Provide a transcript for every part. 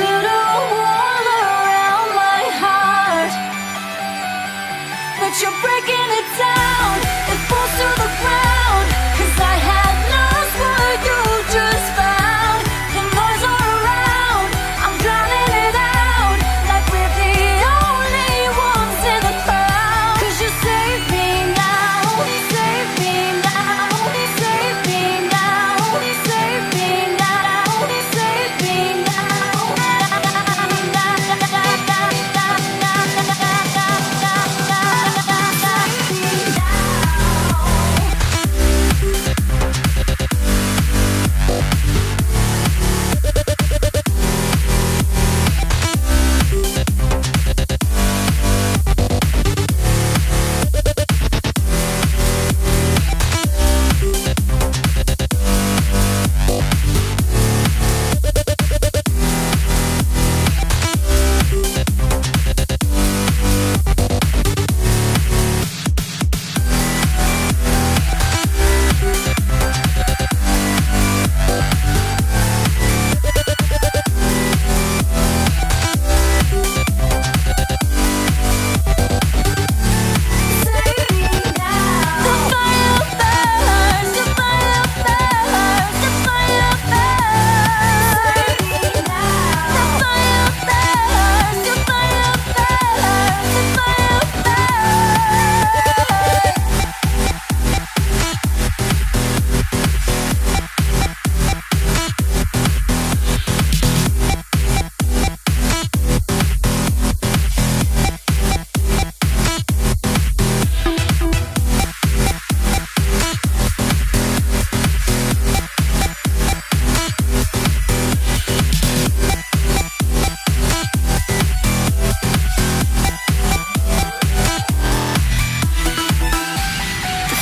put a wall around my heart, but you're breaking it down. It falls to the ground, 'cause I had lost what you just found. The noise all around, I'm drowning it out, like we're the only ones in the crowd. 'Cause you save me now, save me now, save me now, save me now, save me now.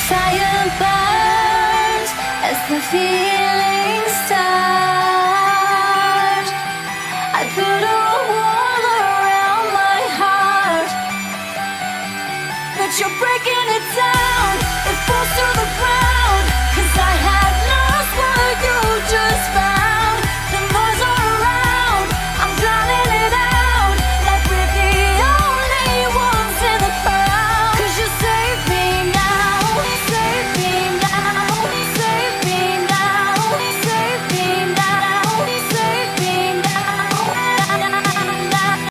Fire burns as the feelings start. I put a wall around my heart, but you're breaking it down.